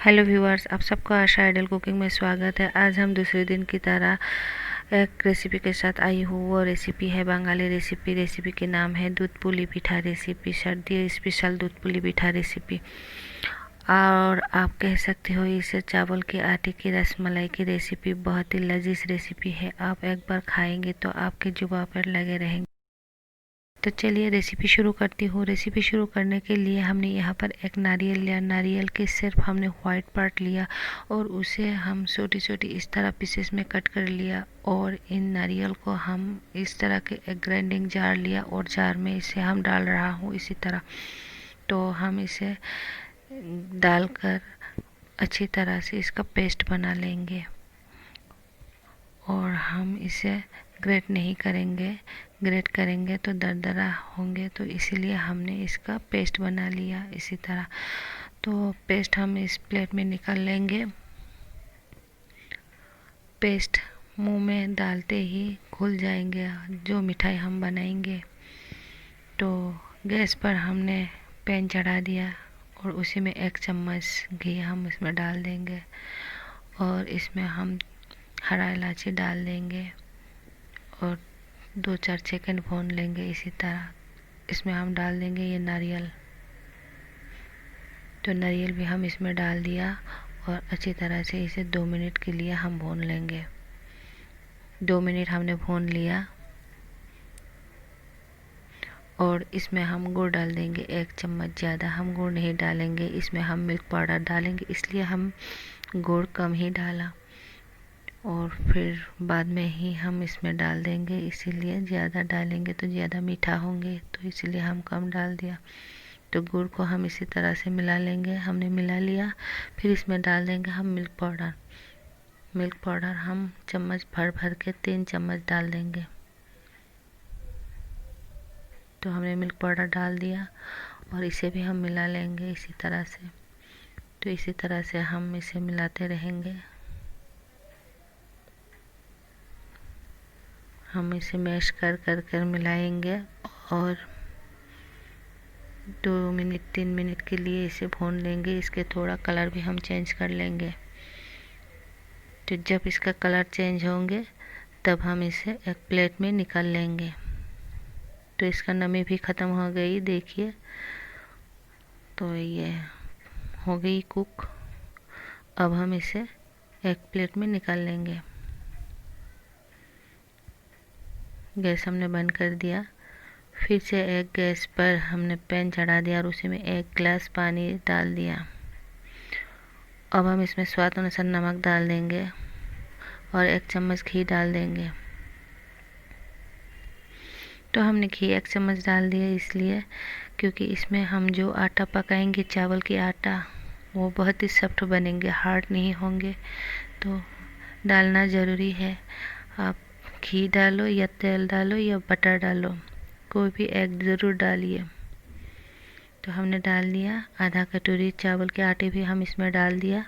Hello viewers, आप सबका आशा idol cooking में स्वागत है। आज हम दूसरे दिन की तरह एक रेसिपी के साथ आई हूँ। वो रेसिपी है बंगाली रेसिपी। रेसिपी के नाम है दूध पुली पिठा रेसिपी, सर्दी स्पेशल दूध पुली पिठा रेसिपी। और आप कह सकते हो इसे चावल के आटे की रसमलाई की रेसिपी। बहुत ही लजीज रेसिपी है। आप एक बार खाएंगे तो आपके जुबान पर लगे रहेंगे। तो चलिए रेसिपी शुरू करती हूँ। रेसिपी शुरू करने के लिए हमने यहाँ पर एक नारियल लिया। नारियल के सिर्फ हमने वाइट पार्ट लिया और उसे हम छोटी छोटी इस तरह पीसेस में कट कर लिया। और इन नारियल को हम इस तरह के एक ग्राइंडिंग जार लिया और जार में इसे हम डाल रहा हूँ इसी तरह। तो हम इसे डालकर अच्छी तरह से इसका पेस्ट बना लेंगे और हम इसे ग्रेट नहीं करेंगे। ग्रेट करेंगे तो दरदरा होंगे, तो इसीलिए हमने इसका पेस्ट बना लिया इसी तरह। तो पेस्ट हम इस प्लेट में निकाल लेंगे। पेस्ट मुंह में डालते ही घुल जाएंगे जो मिठाई हम बनाएंगे। तो गैस पर हमने पैन चढ़ा दिया और उसी में 1 चम्मच घी हम इसमें डाल देंगे और इसमें हम हरा इलायची डाल देंगे और 2-4 सेकंड भून लेंगे इसी तरह। इसमें हम डाल देंगे ये नारियल। तो नारियल भी हम इसमें डाल दिया और अच्छी तरह से इसे 2 मिनट के लिए हम भून लेंगे। 2 मिनट हमने भून लिया और इसमें हम गुड़ डाल देंगे 1 चम्मच। ज़्यादा हम गुड़ नहीं डालेंगे, इसमें हम मिल्क पाउडर डालेंगे, इसलिए हम गुड़ कम ही डाला। और फिर बाद में ही हम इसमें डाल देंगे, इसीलिए ज़्यादा डालेंगे तो ज़्यादा मीठा होंगे, तो इसलिए हम कम डाल दिया। तो गुड़ को हम इसी तरह से मिला लेंगे। हमने मिला लिया। फिर इसमें डाल देंगे हम मिल्क पाउडर। मिल्क पाउडर हम चम्मच भर भर के 3 चम्मच डाल देंगे। तो हमने मिल्क पाउडर डाल दिया और इसे भी हम मिला लेंगे इसी तरह से। तो इसी तरह से हम इसे मिलाते रहेंगे। हम इसे मैश कर कर कर मिलाएंगे और 2 मिनट 3 मिनट के लिए इसे भून लेंगे। इसके थोड़ा कलर भी हम चेंज कर लेंगे। तो जब इसका कलर चेंज होंगे तब हम इसे एक प्लेट में निकाल लेंगे। तो इसका नमी भी ख़त्म हो गई, देखिए। तो ये हो गई कुक। अब हम इसे एक प्लेट में निकाल लेंगे। गैस हमने बंद कर दिया। फिर से एक गैस पर हमने पैन चढ़ा दिया और उसी में 1 गिलास पानी डाल दिया। अब हम इसमें स्वाद अनुसार नमक डाल देंगे और 1 चम्मच घी डाल देंगे। तो हमने घी 1 चम्मच डाल दिया इसलिए क्योंकि इसमें हम जो आटा पकाएंगे चावल की आटा, वो बहुत ही सॉफ्ट बनेंगे, हार्ड नहीं होंगे। तो डालना ज़रूरी है। आप घी डालो या तेल डालो या बटर डालो, कोई भी एक ज़रूर डालिए। तो हमने डाल दिया। आधा कटोरी चावल के आटे भी हम इसमें डाल दिया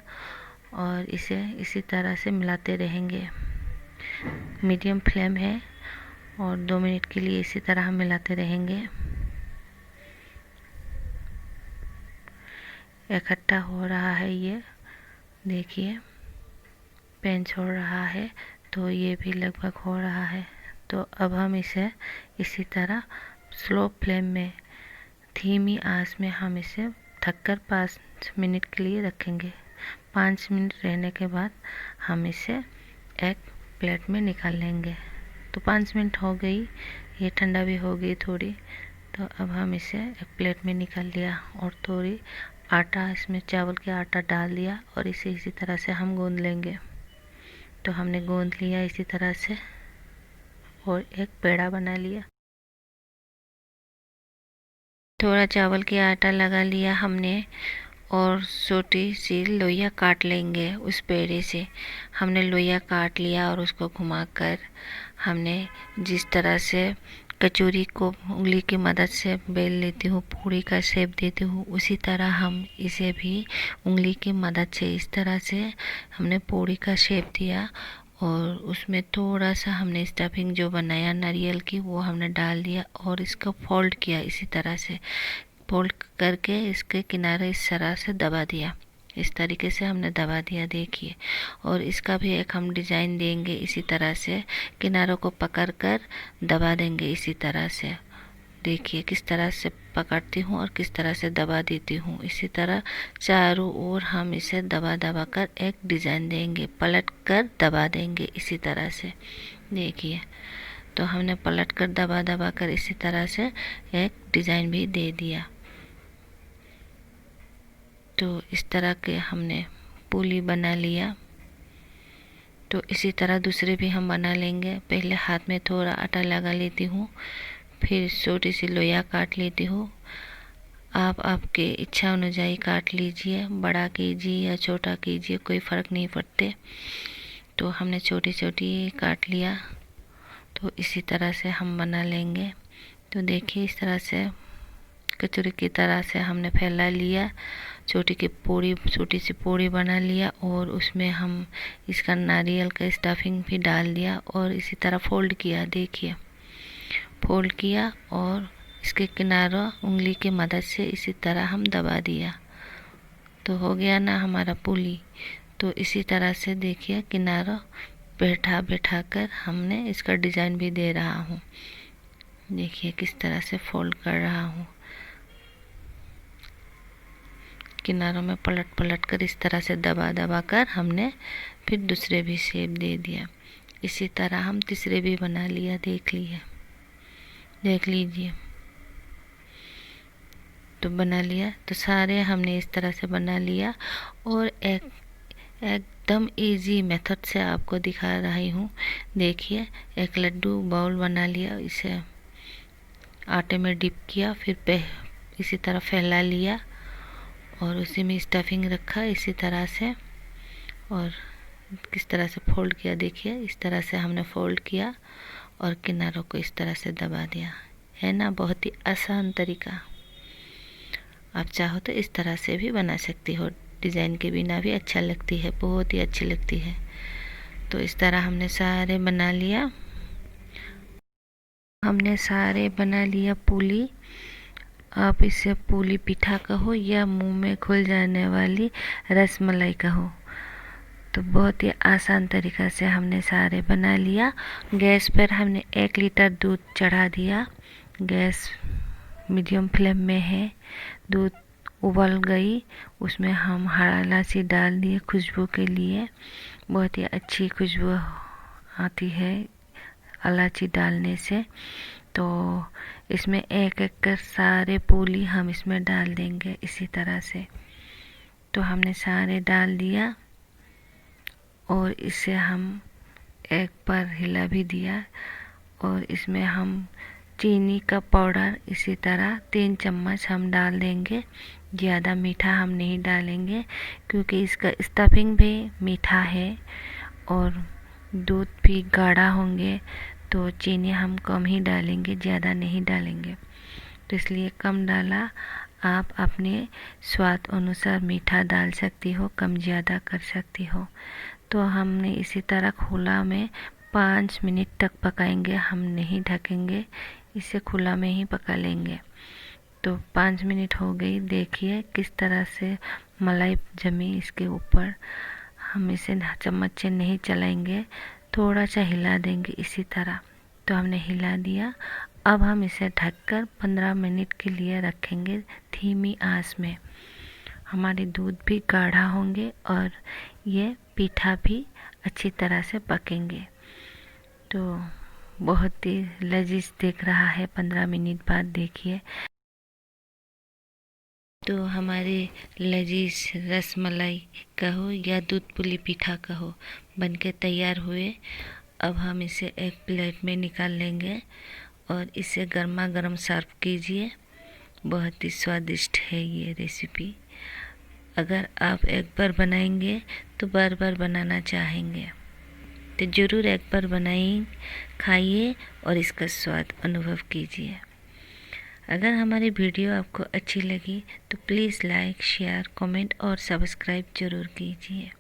और इसे इसी तरह से मिलाते रहेंगे। मीडियम फ्लेम है और 2 मिनट के लिए इसी तरह हम मिलाते रहेंगे। इकट्ठा हो रहा है, ये देखिए पैन छोड़ रहा है, तो ये भी लगभग हो रहा है। तो अब हम इसे इसी तरह स्लो फ्लेम में, धीमी आंच में हम इसे ढककर 5 मिनट के लिए रखेंगे। 5 मिनट रहने के बाद हम इसे एक प्लेट में निकाल लेंगे। तो 5 मिनट हो गई, ये ठंडा भी हो गई थोड़ी। तो अब हम इसे एक प्लेट में निकाल लिया और थोड़ी आटा इसमें चावल के आटा डाल दिया और इसे इसी तरह से हम गूंद लेंगे। तो हमने गूंद लिया इसी तरह से और एक पेड़ा बना लिया। थोड़ा चावल के आटा लगा लिया हमने और छोटी सी लोइयाँ काट लेंगे उस पेड़े से। हमने लोइयाँ काट लिया और उसको घुमाकर हमने जिस तरह से कचौरी को उंगली की मदद से बेल लेती हूँ, पूरी का शेप देती हूँ, उसी तरह हम इसे भी उंगली की मदद से इस तरह से हमने पूरी का शेप दिया। और उसमें थोड़ा सा हमने स्टफिंग जो बनाया नारियल की वो हमने डाल दिया और इसको फोल्ड किया। इसी तरह से फोल्ड करके इसके किनारे इस तरह से दबा दिया। इस तरीके से हमने दबा दिया, देखिए। और इसका भी एक हम डिज़ाइन देंगे इसी तरह से, किनारों को पकड़कर दबा देंगे इसी तरह से। देखिए किस तरह से पकड़ती हूँ और किस तरह से दबा देती हूँ। इसी तरह चारों ओर हम इसे दबा दबा कर एक डिज़ाइन देंगे, पलट कर दबा देंगे इसी तरह से। देखिए, तो हमने पलट कर दबा दबा कर इसी तरह से एक डिज़ाइन भी दे दिया। तो इस तरह के हमने पुली बना लिया। तो इसी तरह दूसरे भी हम बना लेंगे। पहले हाथ में थोड़ा आटा लगा लेती हूँ, फिर छोटी सी लोया काट लेती हूँ। आप आपके इच्छा अनुযাयी काट लीजिए, बड़ा कीजिए या छोटा कीजिए, कोई फ़र्क नहीं पड़ते। तो हमने छोटी छोटी काट लिया। तो इसी तरह से हम बना लेंगे। तो देखिए इस तरह से कचौरी की तरह से हमने फैला लिया, छोटी सी पूरी बना लिया और उसमें हम इसका नारियल का स्टफिंग भी डाल दिया और इसी तरह फोल्ड किया। देखिए फोल्ड किया और इसके किनारों उंगली की मदद से इसी तरह हम दबा दिया। तो हो गया ना हमारा पुली। तो इसी तरह से देखिए किनारों बैठा बैठा कर हमने इसका डिज़ाइन भी दे रहा हूँ। देखिए किस तरह से फोल्ड कर रहा हूँ, किनारों में पलट पलट कर इस तरह से दबा दबा कर हमने फिर दूसरे भी शेप दे दिया। इसी तरह हम तीसरे भी बना लिया। देख लीजिए। तो बना लिया। तो सारे हमने इस तरह से बना लिया और एकदम इजी मेथड से आपको दिखा रही हूँ। देखिए एक लड्डू बाउल बना लिया, इसे आटे में डिप किया, फिर इसी तरह फैला लिया और उसी में स्टफिंग रखा इसी तरह से और किस तरह से फोल्ड किया। देखिए इस तरह से हमने फोल्ड किया और किनारों को इस तरह से दबा दिया। है ना, बहुत ही आसान तरीका। आप चाहो तो इस तरह से भी बना सकती हो, डिज़ाइन के बिना भी अच्छा लगती है, बहुत ही अच्छी लगती है। तो इस तरह हमने सारे बना लिया। हमने सारे बना लिया पुली। आप इसे पुली पीठा कहो या मुंह में घुल जाने वाली रसमलाई कहो। तो बहुत ही आसान तरीक़ा से हमने सारे बना लिया। गैस पर हमने 1 लीटर दूध चढ़ा दिया। गैस मीडियम फ्लेम में है। दूध उबल गई, उसमें हम हरा इलायची डाल दिए खुशबू के लिए। बहुत ही अच्छी खुशबू आती है इलायची डालने से। तो इसमें एक एक कर सारे पुली हम इसमें डाल देंगे इसी तरह से। तो हमने सारे डाल दिया और इसे हम एक बार हिला भी दिया और इसमें हम चीनी का पाउडर इसी तरह 3 चम्मच हम डाल देंगे। ज़्यादा मीठा हम नहीं डालेंगे क्योंकि इसका स्टफिंग भी मीठा है और दूध भी गाढ़ा होंगे, तो चीनी हम कम ही डालेंगे, ज़्यादा नहीं डालेंगे। तो इसलिए कम डाला। आप अपने स्वाद अनुसार मीठा डाल सकती हो, कम ज़्यादा कर सकती हो। तो हमने इसी तरह खुला में 5 मिनट तक पकाएंगे, हम नहीं ढकेंगे, इसे खुला में ही पका लेंगे। तो 5 मिनट हो गई। देखिए किस तरह से मलाई जमी इसके ऊपर। हम इसे चम्मच से नहीं चलाएंगे, थोड़ा सा हिला देंगे इसी तरह। तो हमने हिला दिया। अब हम इसे ढककर 15 मिनट के लिए रखेंगे धीमी आंच में। हमारे दूध भी गाढ़ा होंगे और ये पीठा भी अच्छी तरह से पकेंगे। तो बहुत ही लजीज दिख रहा है 15 मिनट बाद। देखिए तो हमारे लजीज रसमलाई कहो या दूध पुली पीठा कहो बनके तैयार हुए। अब हम इसे एक प्लेट में निकाल लेंगे और इसे गर्मा गर्म सर्व कीजिए। बहुत ही स्वादिष्ट है ये रेसिपी। अगर आप एक बार बनाएंगे तो बार बार बनाना चाहेंगे। तो ज़रूर एक बार बनाइए, खाइए और इसका स्वाद अनुभव कीजिए। अगर हमारी वीडियो आपको अच्छी लगी तो प्लीज़ लाइक, शेयर, कमेंट और सब्सक्राइब ज़रूर कीजिए।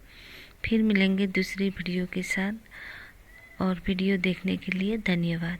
फिर मिलेंगे दूसरी वीडियो के साथ और वीडियो देखने के लिए धन्यवाद।